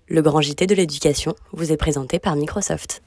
Le grand JT de l'éducation vous est présenté par Microsoft.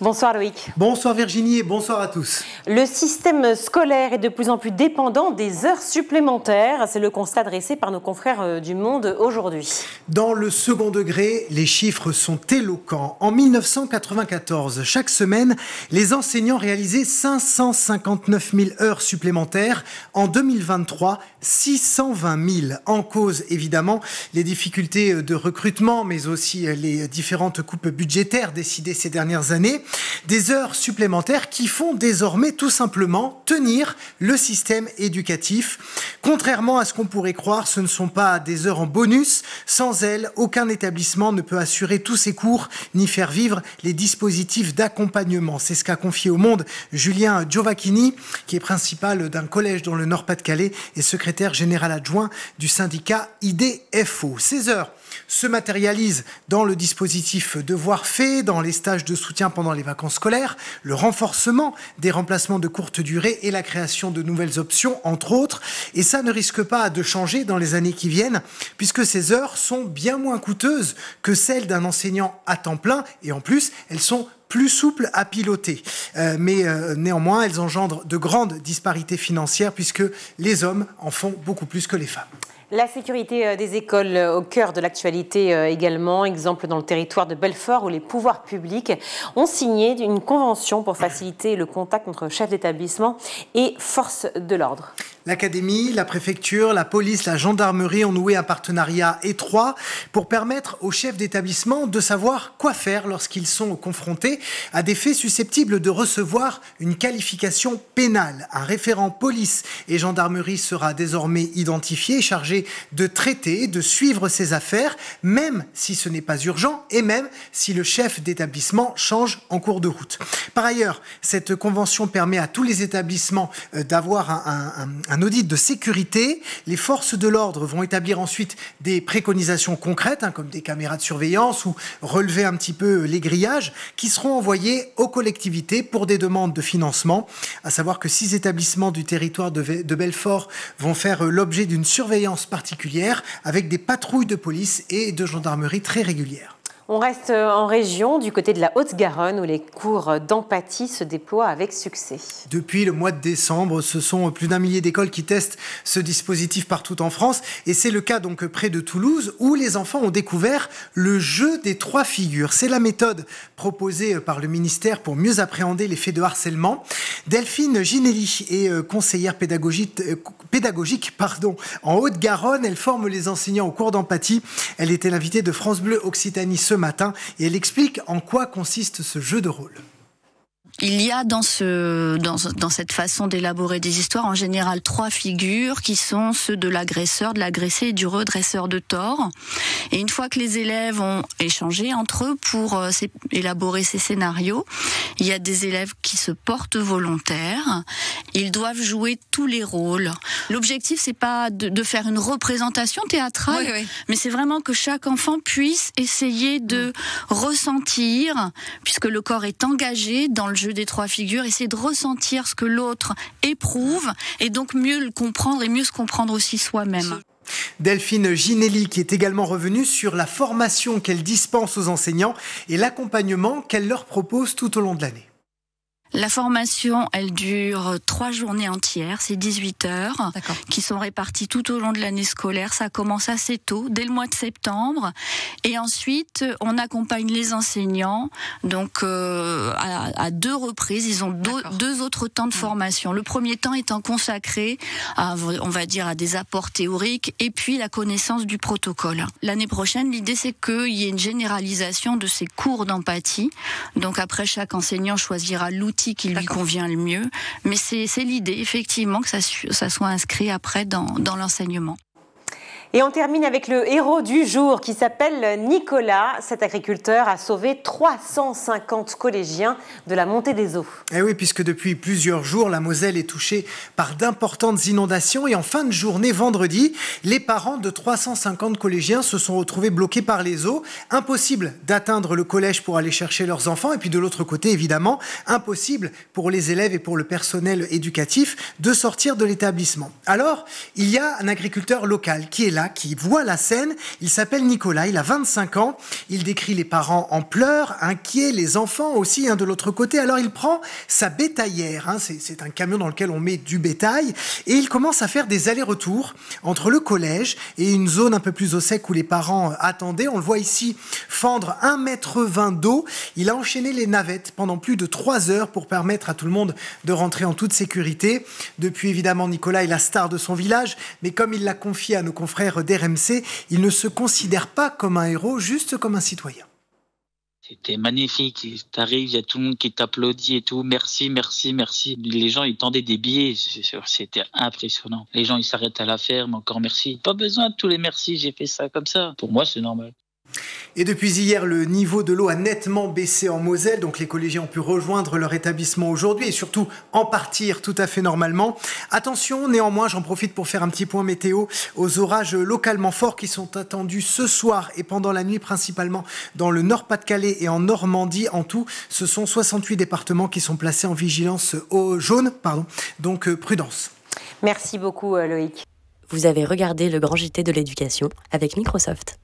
Bonsoir Loïc. Bonsoir Virginie et bonsoir à tous. Le système scolaire est de plus en plus dépendant des heures supplémentaires. C'est le constat dressé par nos confrères du Monde aujourd'hui. Dans le second degré, les chiffres sont éloquents. En 1994, chaque semaine, les enseignants réalisaient 559 000 heures supplémentaires. En 2023, 620 000. En cause, évidemment, les difficultés de recrutement, mais aussi les différentes coupes budgétaires décidées ces dernières années. Des heures supplémentaires qui font désormais tout simplement tenir le système éducatif. Contrairement à ce qu'on pourrait croire, ce ne sont pas des heures en bonus. Sans elles, aucun établissement ne peut assurer tous ses cours ni faire vivre les dispositifs d'accompagnement. C'est ce qu'a confié au Monde Julien Giovacchini, qui est principal d'un collège dans le Nord-Pas-de-Calais et secrétaire général adjoint du syndicat IDFO. Ces heures se matérialisent dans le dispositif Devoirs faits, dans les stages de soutien pendant les vacances scolaires, le renforcement des remplacements de courte durée et la création de nouvelles options, entre autres. Et ça ne risque pas de changer dans les années qui viennent, puisque ces heures sont bien moins coûteuses que celles d'un enseignant à temps plein, et en plus, elles sont plus souples à piloter. Mais néanmoins, elles engendrent de grandes disparités financières, puisque les hommes en font beaucoup plus que les femmes. La sécurité des écoles au cœur de l'actualité également. Exemple dans le territoire de Belfort où les pouvoirs publics ont signé une convention pour faciliter le contact entre chefs d'établissement et forces de l'ordre. L'académie, la préfecture, la police, la gendarmerie ont noué un partenariat étroit pour permettre aux chefs d'établissement de savoir quoi faire lorsqu'ils sont confrontés à des faits susceptibles de recevoir une qualification pénale. Un référent police et gendarmerie sera désormais identifié, chargé de traiter, de suivre ces affaires, même si ce n'est pas urgent et même si le chef d'établissement change en cours de route. Par ailleurs, cette convention permet à tous les établissements d'avoir un audit de sécurité. Les forces de l'ordre vont établir ensuite des préconisations concrètes, comme des caméras de surveillance ou relever un petit peu les grillages, qui seront envoyés aux collectivités pour des demandes de financement. À savoir que 6 établissements du territoire de Belfort vont faire l'objet d'une surveillance particulière avec des patrouilles de police et de gendarmerie très régulières. On reste en région, du côté de la Haute-Garonne, où les cours d'empathie se déploient avec succès. Depuis le mois de décembre, ce sont plus d'1 millier d'écoles qui testent ce dispositif partout en France. Et c'est le cas donc près de Toulouse, où les enfants ont découvert le jeu des 3 figures. C'est la méthode proposée par le ministère pour mieux appréhender les faits de harcèlement. Delphine Ginelli est conseillère pédagogique en Haute-Garonne. Elle forme les enseignants au cours d'empathie. Elle était l'invitée de France Bleu Occitanie ce matin et elle explique en quoi consiste ce jeu de rôle. Il y a dans cette façon d'élaborer des histoires en général 3 figures qui sont ceux de l'agresseur, de l'agressé et du redresseur de tort. Et une fois que les élèves ont échangé entre eux pour élaborer ces scénarios, il y a des élèves qui se portent volontaires. Ils doivent jouer tous les rôles. L'objectif, c'est pas de faire une représentation théâtrale, oui. Mais c'est vraiment que chaque enfant puisse essayer de ressentir, puisque le corps est engagé dans le jeu des 3 figures, essayer de ressentir ce que l'autre éprouve et donc mieux le comprendre et mieux se comprendre aussi soi-même. Delphine Ginelli qui est également revenue sur la formation qu'elle dispense aux enseignants et l'accompagnement qu'elle leur propose tout au long de l'année. La formation, elle dure 3 journées entières, c'est 18 heures, qui sont réparties tout au long de l'année scolaire. Ça commence assez tôt, dès le mois de septembre. Et ensuite, on accompagne les enseignants, donc à 2 reprises. Ils ont 2 autres temps de formation. Le premier temps étant consacré à, on va dire, à des apports théoriques et puis la connaissance du protocole. L'année prochaine, l'idée, c'est qu'il y ait une généralisation de ces cours d'empathie. Donc après, chaque enseignant choisira l'outil qui lui convient le mieux. Mais c'est l'idée, effectivement, que ça soit inscrit après dans l'enseignement. Et on termine avec le héros du jour qui s'appelle Nicolas. Cet agriculteur a sauvé 350 collégiens de la montée des eaux. Et oui, puisque depuis plusieurs jours, la Moselle est touchée par d'importantes inondations. Et en fin de journée, vendredi, les parents de 350 collégiens se sont retrouvés bloqués par les eaux. Impossible d'atteindre le collège pour aller chercher leurs enfants. Et puis de l'autre côté, évidemment, impossible pour les élèves et pour le personnel éducatif de sortir de l'établissement. Alors, il y a un agriculteur local qui est là, là qui voit la scène. Il s'appelle Nicolas, il a 25 ans. Il décrit les parents en pleurs, inquiets, les enfants aussi de l'autre côté. Alors il prend sa bétaillère, c'est un camion dans lequel on met du bétail, et il commence à faire des allers-retours entre le collège et une zone un peu plus au sec où les parents attendaient. On le voit ici fendre 1,20 m d'eau. Il a enchaîné les navettes pendant plus de 3 heures pour permettre à tout le monde de rentrer en toute sécurité. Depuis, évidemment, Nicolas est la star de son village, mais comme il l'a confié à nos confrères d'RMC, il ne se considère pas comme un héros, juste comme un citoyen. C'était magnifique. T'arrives, il y a tout le monde qui t'applaudit et tout. Merci, merci, merci. Les gens, ils tendaient des billets. C'était impressionnant. Les gens, ils s'arrêtent à la ferme. Encore merci. Pas besoin de tous les merci. J'ai fait ça comme ça. Pour moi, c'est normal. Et depuis hier, le niveau de l'eau a nettement baissé en Moselle, donc les collégiens ont pu rejoindre leur établissement aujourd'hui et surtout en partir tout à fait normalement. Attention, néanmoins, j'en profite pour faire un petit point météo aux orages localement forts qui sont attendus ce soir et pendant la nuit, principalement dans le Nord-Pas-de-Calais et en Normandie. En tout, ce sont 68 départements qui sont placés en vigilance jaune, donc prudence. Merci beaucoup Loïc. Vous avez regardé le Grand JT de l'éducation avec Microsoft.